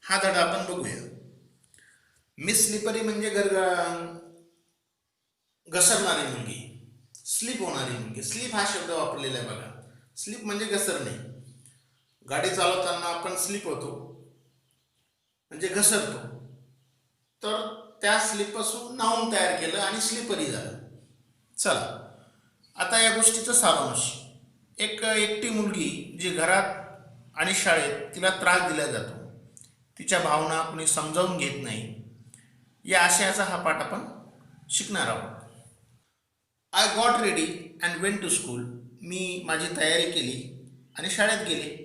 हा धडा आपण बघूया. मिस स्लिपरी म्हणजे घसरणारी मुलगी, स्लीप होणारी मुलगी. स्लीप हा शब्द वापरलेला आहे बघा. स्लीप म्हणजे घसरणे. गाडी चालवताना आपण स्लीप होतो म्हणजे घसरतो. तर त्या स्लीपपासून नाऊन तयार केलं आणि स्लिपरी झालं. चला आता या गोष्टीचं सारांश. एक एकटी मुलगी जी घरात आणि शाळेत तिला त्रास दिला जातो, तिच्या भावना कोणी समजावून घेत नाही, या आशयाचा हा पाठ आपण शिकणार आहोत. I got ready and went to school. मी माझी तयारी केली आणि शाळेत गेले.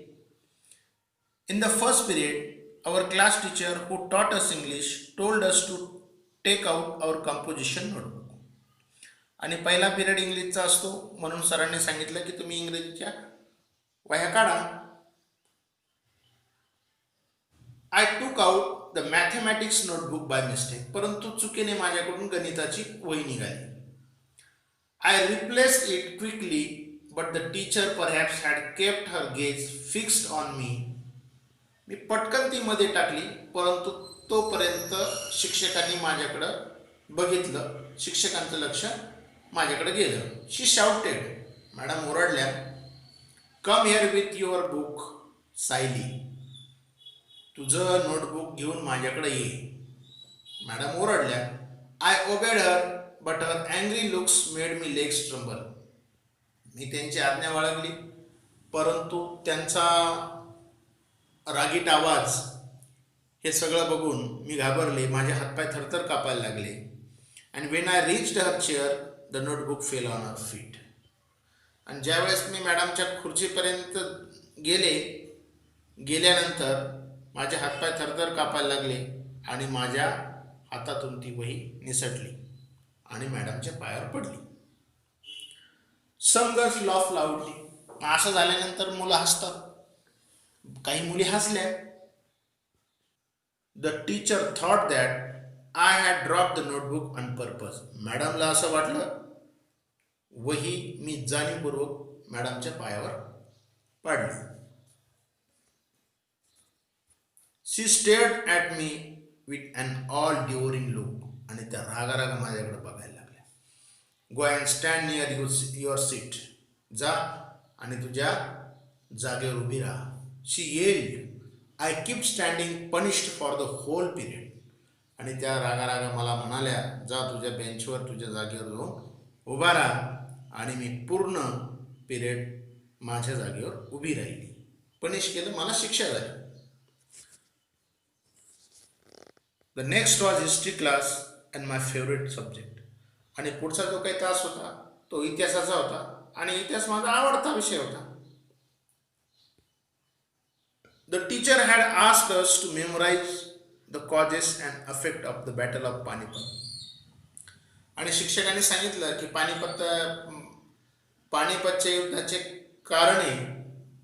In the first period our class teacher who taught us English told us to take out our composition notebook. आणि पहिला पिरियड इंग्लिशचा असतो म्हणून सरांनी सांगितलं की तुम्ही इंग्रजीच्या वह्या काढा. I took out the mathematics notebook by mistake. परंतु चुकीने माझ्याकडून गणिताची वही निघाली. I replaced it quickly but the teacher perhaps had kept her gaze fixed on me. मी पटकन ती मध्ये टाकली परंतु तोपर्यंत शिक्षकांनी माझ्याकडं बघितलं, शिक्षकांचं लक्ष माझ्याकडे गेलं. She shouted. मॅडम ओरडल्या, come here with your book Sayali. तुझं नोटबुक घेऊन माझ्याकडे ये. मॅडम ओरडल्या. I obeyed her but her angry looks made me legs tremble. मी त्यांची आज्ञा बाळगली परंतु त्यांचा रागीट आवाज हे सगळं बघून मी घाबरले, माझे हातपाय थरथर कापायला लागले. And when I reached her chair the notebook fell on her feet. आणि ज्यावेळेस मी मॅडमच्या खुर्चीपर्यंत गेल्यानंतर माझे हातपाय थरथर कापायला लागले आणि माझ्या हातातून ती वही निसटली आणि मॅडमच्या पायावर पडली. Some girls laugh loudly. असं झाल्यानंतर मुलं हसतात. काही मुली हसल्या. The teacher thought that I had drop the notebook on purpose. मॅडमला असं वाटलं वही मी जाणीवपूर्वक मॅडमच्या पायावर पाडली. She stared at me with an all during look. आणि त्या रागा माझ्याकडे बघायला लागल्या. Go and stand near your seat. जा आणि तुझ्या जागेवर उभी राहा. She yelled. I keep standing punished for the hole period. आणि त्या रागा मला म्हणाल्या, जा तुझ्या बेंचवर तुझ्या जागेवर जाऊन उभा राहा. आणि मी पूर्ण पिरियड माझ्या जागेवर उभी राहिली. पनिश केलं, मला शिक्षा झाली. The next was history class and my favourite subject. आणि पुढचा जो काही तास होता तो इतिहासाचा होता आणि इतिहास माझा आवडता विषय होता. The teacher had asked us to memorise the causes and effect of the battle of Panipat. आणि शिक्षकांनी सांगितलं की पानिपतच्या युद्धाचे कारणे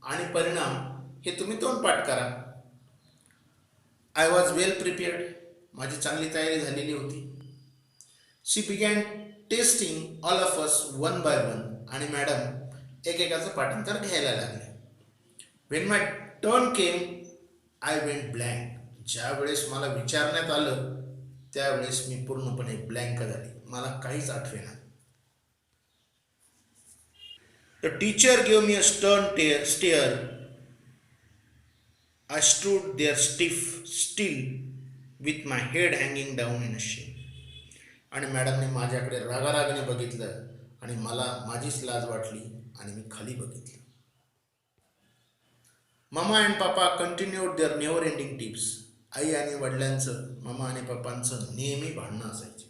आणि परिणाम हे तुम्ही तोंडपाठ करा. I was well prepared. माझी चांगली तयारी झालेली होती. She began testing all of us one by one. आणि मॅडम एकेकाचं पाठांतर घ्यायला लागले. When my turn came I went blank. ज्या वेळेस मला विचारण्यात आलं त्यावेळेस मी पूर्णपणे ब्लँक झाले, मला काहीच आठवेना. The teacher give me a stern stare. I stood there still with my head hanging down in a shame. आणि मॅडमने माझ्याकडे रागाने बघितलं आणि मला माझीच लाज वाटली आणि मी खाली बघितलं. Mama and papa continued their never ending tips. आई आणि वडिलांचं, ममा आणि पप्पांचं नेहमी भांडणं असायचे.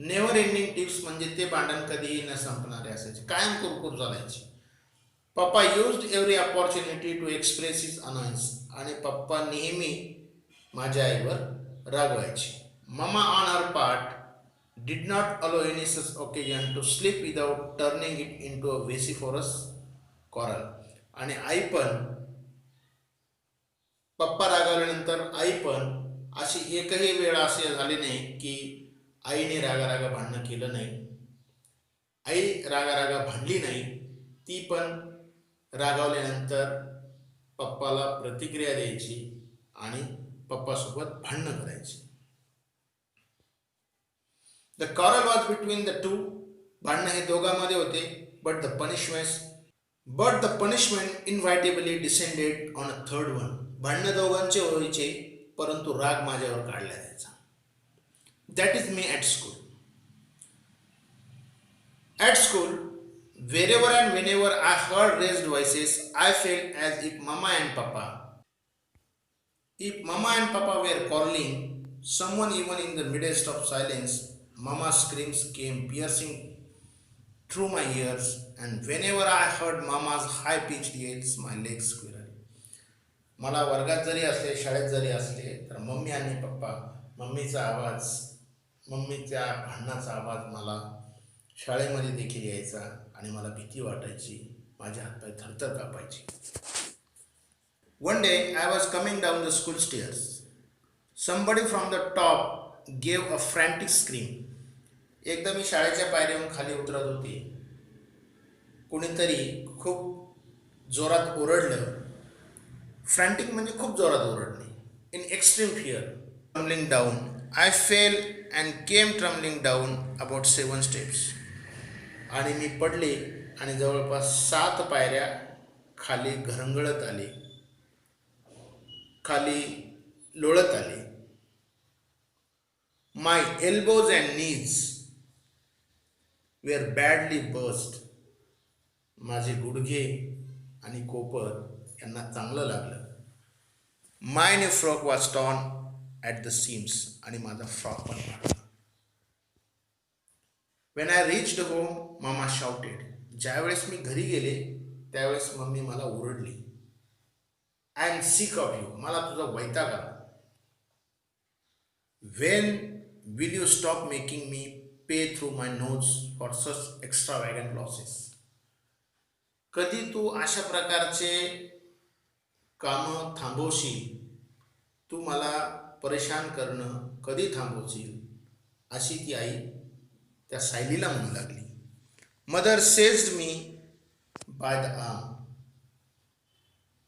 नेव्हर एंडिंग टिप्स म्हणजे ते भांडण कधीही न संपणारे असायचे, कायम कुरकुर चालायची. Papa used every opportunity to express his annoyance. आणि पप्पा नेहमी माझ्या आईवर रागवायचे. Mama on her part did not allow any such occasion to slip without turning it into a vociferous quarrel. आणि आई पण, पप्पा रागावल्यानंतर आई पण, अशी एकही वेळ असे झाली नाही की आईने रागा भांडणं केलं नाही. आई रागा भांडली नाही. ती पण रागावल्यानंतर पप्पाला प्रतिक्रिया द्यायची आणि पप्पासोबत भांडणं करायची. The quarrel was between the two. भांडणं हे दोघांमध्ये होते. But the punishment inevitably descended on a third one. भांडणं दोघांचे व्हायचे, परंतु राग माझ्यावर काढला जायचा. That is me at school. At school, wherever and whenever I heard raised voices, I felt as if Mama and Papa were quarreling, someone even in the midst of silence, Mama's screams came piercing through my ears, and whenever I heard Mama's high-pitched yells, my legs squirreled. मला वर्गात जरी असले, शाळेत जरी असले, तर mummy आणि पप्पा, मम्मीच्या भांडणाचा आवाज मला शाळेमध्ये देखील यायचा आणि मला भीती वाटायची. माझे हातपाय थरथर कापायचे. One day I was coming down the school stairs. Somebody from the top gave a frantic scream. एकदा मी शाळेच्या पायऱ्यावरून खाली उतरत होते. कोणीतरी खूप जोरात ओरडलं. फ्रँटिक म्हणजे खूप जोरात ओरडणे. In extreme fear, tumbling down, I fell and came tumbling down about 7 steps. आणि मी पडले आणि जवळपास 7 पायऱ्या खाली घरंगळत आले, खाली लोळत आले. My elbows and knees were badly burst. माझे गुडघे आणि कोपर यांना चांगलं लागलं. My new frock was torn at the seams. आणि माझा फ्रॉक पण फाटला. When I reached home, Mama shouted. ज्यावेळेस मी घरी गेले त्यावेळेस मम्मी मला ओरडली. I am sick of you. मला तुझा वैताग आला. When will you stop making me pay through my nose for such extravagant losses? कधी तू अशा प्रकारचे कामं थांबवशील? तू मला परेशान करणं कधी थांबवशील? अशी ती आई त्या सायलीला म्हणू लागली. Mother seized me by the arm,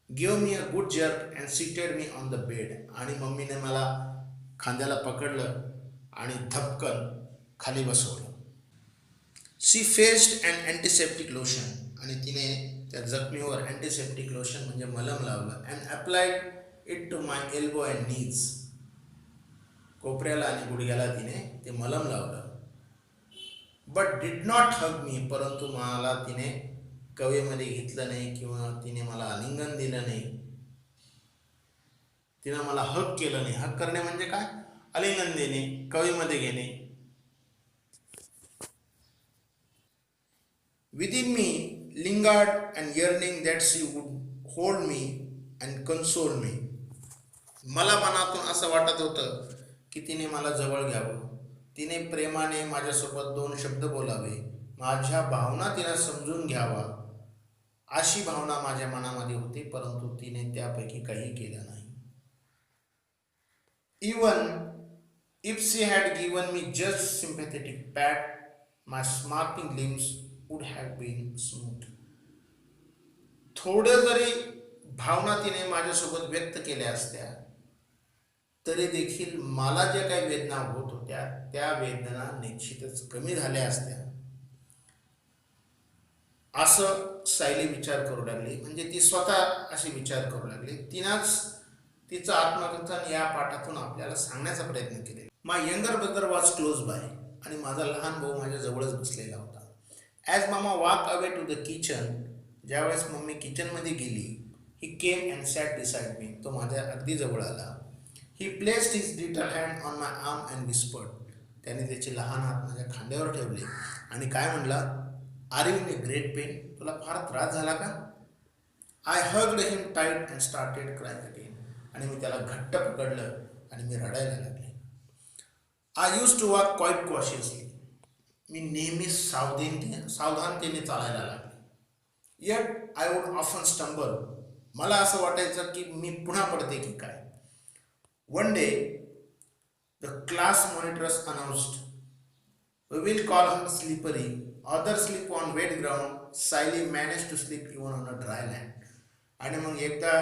gave me a good jerk and seated me on the bed. आणि मम्मीने मला खांद्याला पकडलं आणि धपकन खाली बसवलं. She faced an antiseptic lotion. आणि तिने त्या जखमीवर अँटीसेप्टिक लोशन म्हणजे मलम लावलं. and applied it to my elbow and knees. कोपऱ्याला आणि गुडघ्याला तिने ते मलम लावलं. but did not hug me. परंतु मला तिने कवेमध्ये घेतलं नाही किंवा तिने मला आलिंगन दिलं नाही. तिने मला हग केलं नाही. हग करणे म्हणजे काय? आलिंगन देणे, कवेमध्ये घेणे. Within me lingered an yearning that she would hold me and console me. मला मनातून असं वाटत होतं की तिने मला जवळ घ्यावं, तिने प्रेमाने माझ्यासोबत 2 शब्द बोलावे, माझ्या भावना तिने समजून घ्यावा, अशी भावना माझ्या मनामध्ये होती. परंतु तिने त्यापैकी काही केलं नाही. Even if she had given me just sympathetic pat, my smarting limbs would have been smooth. थोडं जरी भावना तिने माझ्यासोबत व्यक्त केल्या असत्या तरी देखील मला ज्या काही वेदना होत होत्या त्या वेदना निश्चितच कमी झाल्या असत्या, असं सायली विचार करू लागली. म्हणजे ती स्वतः अशी विचार करू लागली. तिनंच तिचं आत्मकथन या पाठातून आपल्याला सांगण्याचा प्रयत्न केला. My younger brother was close by. आणि माझा लहान भाऊ माझ्या जवळच बसलेला होता. As mama walk away to the kitchen. ज्यावेळेस मम्मी किचनमध्ये गेली, ही केम अँड सॅट डिसाइड मी. तो माझ्या अगदी जवळ आला. ही placed his little hand on my arm and whispered. त्याने त्याचे लहान हात माझ्या खांद्यावर ठेवले आणि काय म्हणला, are you in a great pain. तुला फार त्रास झाला का? I hugged him tight and started crying again. आणि मी त्याला घट्ट पकडलं आणि मी रडायला लागले. I use to walk quite cautiously. मी नेहमी सावधानतेने चालायला लागले. Yet I would often stumble. मला असं वाटायचं की मी पुन्हा पडते की काय. One day the class monitors announced, we will call her slippery, other sleep on wet ground, Sayali manage to sleep even on a dry land. आणि मग एकदा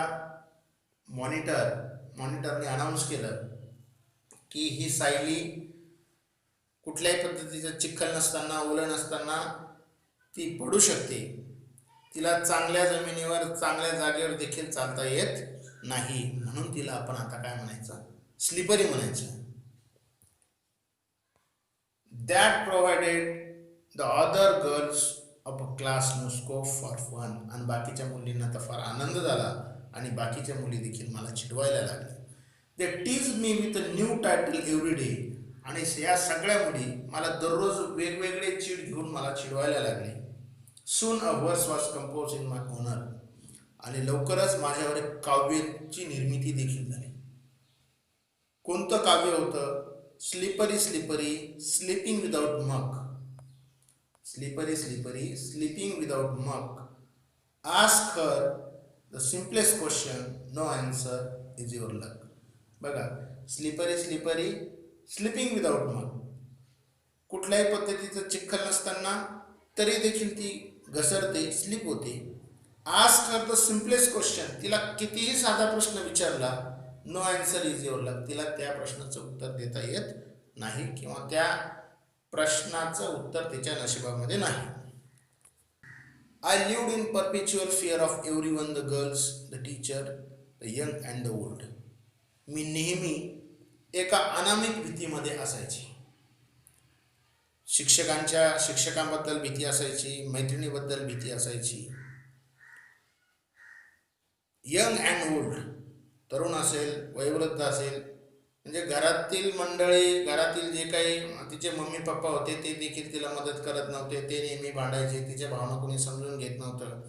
मॉनिटर मॉनिटरने अनाऊन्स केलं की ही सायली कुठल्याही पद्धतीचं चिखल नसताना, ओलं नसताना ती पडू शकते. तिला चांगल्या जमिनीवर, चांगल्या जागेवर देखील चालता येत नाही. म्हणून तिला आपण आता काय म्हणायचं? स्लिपरी म्हणायचं. That provided the other girls of a class no scope for fun. आणि बाकीच्या मुलींना तर फार आनंद झाला आणि बाकीच्या मुली देखील मला चिडवायला लागल्या. They tease me with a new title every day. आणि या सगळ्या मुली मला दररोज वेगवेगळे चीड घेऊन मला चिडवायला लागले. Soon a verse was compose in my honour. आणि लवकरच माझ्यावर एक काव्याची निर्मिती देखील झाली. कोणतं काव्य होतं? Slippery slippery sleeping without mug. Slippery slippery sleeping without mug. Ask her the simplest question, no answer is your luck. बघा, स्लिपरी स्लिपरी स्लीपिंग विदाउट मग. कुठल्याही पद्धतीचं चिखल नसताना तरी देखील ती घसरते, स्लिप होते. Ask her the simplest question. तिला कितीही साधा प्रश्न विचारला, नो आन्सर इज युअर लक. तिला त्या प्रश्नाचं उत्तर देता येत नाही किंवा त्या प्रश्नाचं उत्तर तिच्या नशिबामध्ये नाही. I lived in perpetual fear of everyone, the girls, the teacher, the young and the old. मी नेहमी एका अनामिक भीतीमध्ये असायची. शिक्षकांबद्दल भीती असायची, मैत्रिणीबद्दल भीती असायची. यंग अँड ओल्ड, तरुण असेल, वयोवृद्ध असेल, म्हणजे घरातील मंडळी, घरातील जे काही तिचे मम्मी पप्पा होते ते देखील तिला मदत करत नव्हते. ते नेहमी भांडायचे, तिच्या भावना कोणी समजून घेत नव्हतं.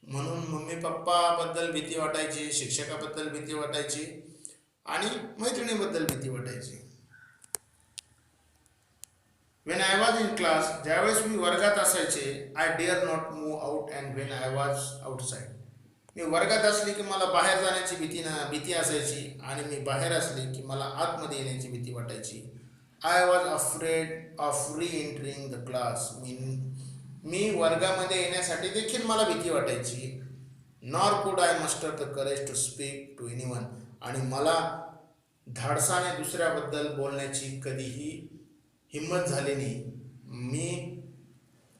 म्हणून मम्मी पप्पाबद्दल भीती वाटायची, शिक्षकाबद्दल भीती वाटायची आणि मैत्रिणीबद्दल भीती वाटायची. When I was in class, ज्यावेळेस मी वर्गात असायचे, I dare not move out and when I was outside. मी वर्गात असली की मला बाहेर जाण्याची भीती असायची आणि मी बाहेर असली की मला आतमध्ये येण्याची भीती वाटायची. I was afraid of re entering the class. मी वर्गामध्ये येण्यासाठी देखील मला भीती वाटायची. Nor could I muster the courage to speak to anyone. आणि मला धाडसाने दुसऱ्याबद्दल बोलण्याची कधीही हिंमत झाली नाही. मी